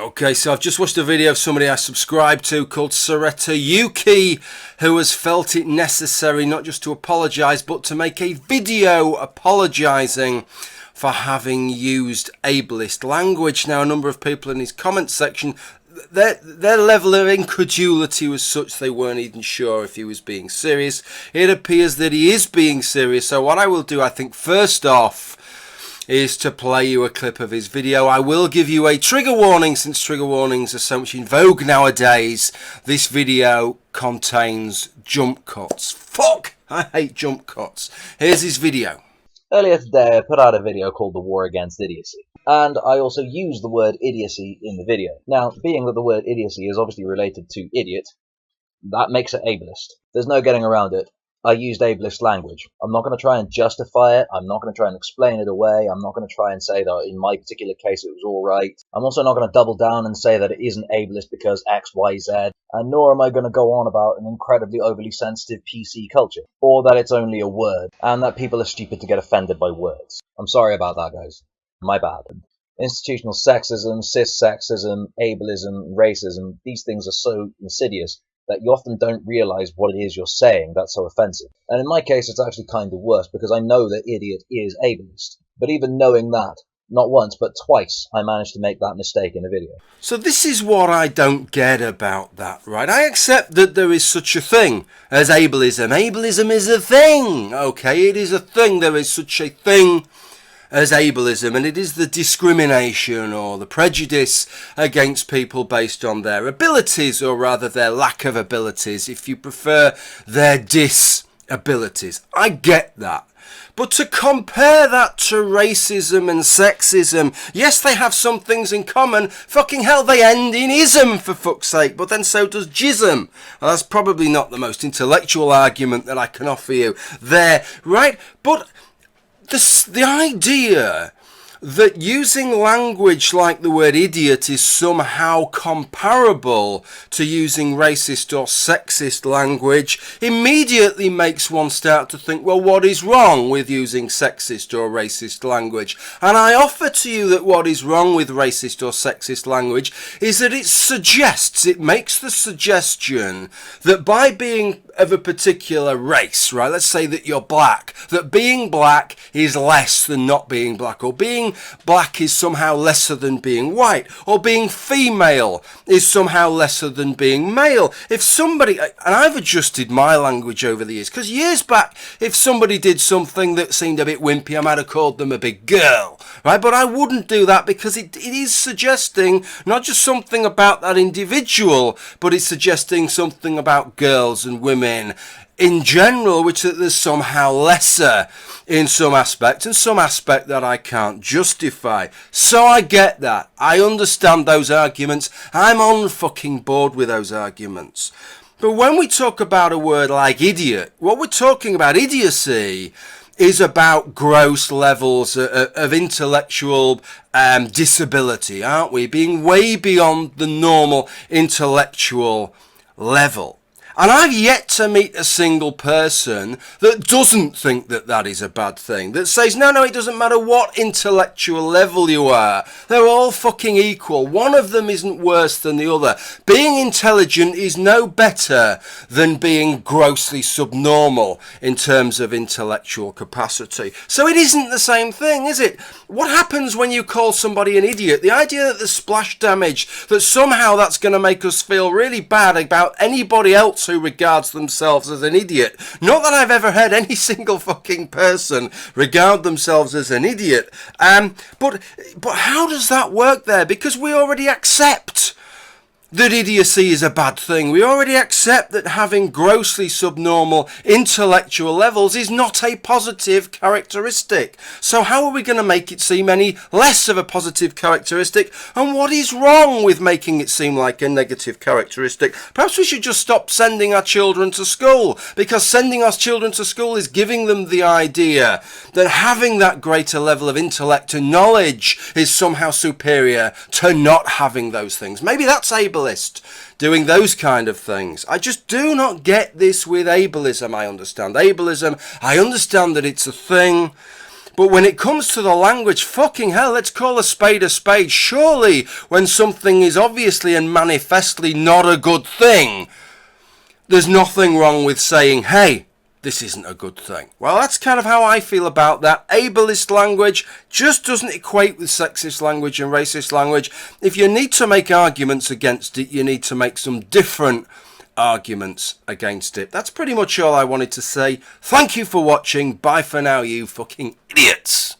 Okay, so I've just watched a video of somebody I subscribe to called SoretaYuki, who has felt it necessary not just to apologise, but to make a video apologising for having used ableist language. Now, a number of people in his comment section, their level of incredulity was such they weren't even sure if he was being serious. It appears that he is being serious, so what I will do, I think, first off, is to play you a clip of his video. I will give you a trigger warning, since trigger warnings are so much in vogue nowadays. This video contains jump cuts. Fuck! I hate jump cuts. Here's his video. Earlier today I put out a video called The War Against Idiocy, and I also used the word idiocy in the video. Now, being that the word idiocy is obviously related to idiot, that makes it ableist. There's no getting around it. I used ableist language. I'm not going to try and justify it. I'm not going to try and explain it away. I'm not going to try and say that in my particular case it was all right. I'm also not going to double down and say that it isn't ableist because X, Y, Z. And nor am I going to go on about an incredibly overly sensitive PC culture, or that it's only a word, and that people are stupid to get offended by words. I'm sorry about that, guys. My bad. Institutional sexism, cis-sexism, ableism, racism, these things are so insidious that you often don't realise what it is you're saying that's so offensive. And in my case, it's actually kind of worse, because I know that idiot is ableist. But even knowing that, not once, but twice, I managed to make that mistake in a video. So this is what I don't get about that, right? I accept that there is such a thing as ableism. Ableism is a thing, okay? It is a thing. There is such a thing as ableism, and it is the discrimination or the prejudice against people based on their abilities, or rather their lack of abilities, if you prefer, their disabilities. I get that. But to compare that to racism and sexism, yes, they have some things in common. Fucking hell, they end in ism, for fuck's sake, but then so does jism. Well, that's probably not the most intellectual argument that I can offer you there, right? But the idea that using language like the word idiot is somehow comparable to using racist or sexist language immediately makes one start to think, well, what is wrong with using sexist or racist language? And I offer to you that what is wrong with racist or sexist language is that it makes the suggestion that by being of a particular race, right, let's say that you're black, that being black is less than not being black, or being black is somehow lesser than being white, or being female is somehow lesser than being male. If somebody, and I've adjusted my language over the years, because years back, if somebody did something that seemed a bit wimpy, I might have called them a big girl, right? But I wouldn't do that, because it is suggesting not just something about that individual, but it's suggesting something about girls and women in general, which that there's somehow lesser in some aspect, and some aspect that I can't justify. So I get that. I understand those arguments. I'm on fucking board with those arguments. But when we talk about a word like idiot, what we're talking about, idiocy, is about gross levels of intellectual disability, aren't we? Being way beyond the normal intellectual level. And I've yet to meet a single person that doesn't think that that is a bad thing. That says, no, it doesn't matter what intellectual level you are. They're all fucking equal. One of them isn't worse than the other. Being intelligent is no better than being grossly subnormal in terms of intellectual capacity. So it isn't the same thing, is it? What happens when you call somebody an idiot? The idea that the splash damage, that somehow that's going to make us feel really bad about anybody else who regards themselves as an idiot. Not that I've ever heard any single fucking person regard themselves as an idiot. But how does that work there? Because we already accept that idiocy is a bad thing. We already accept that having grossly subnormal intellectual levels is not a positive characteristic. So how are we going to make it seem any less of a positive characteristic? And what is wrong with making it seem like a negative characteristic? Perhaps we should just stop sending our children to school, because sending our children to school is giving them the idea that having that greater level of intellect and knowledge is somehow superior to not having those things. Maybe that's ableist, doing those kind of things. I just do not get this with ableism. I understand ableism. I understand that it's a thing. But when it comes to the language, fucking hell, let's call a spade. Surely, when something is obviously and manifestly not a good thing, there's nothing wrong with saying, hey, this isn't a good thing. Well, that's kind of how I feel about that. Ableist language just doesn't equate with sexist language and racist language. If you need to make arguments against it, you need to make some different arguments against it. That's pretty much all I wanted to say. Thank you for watching. Bye for now, you fucking idiots.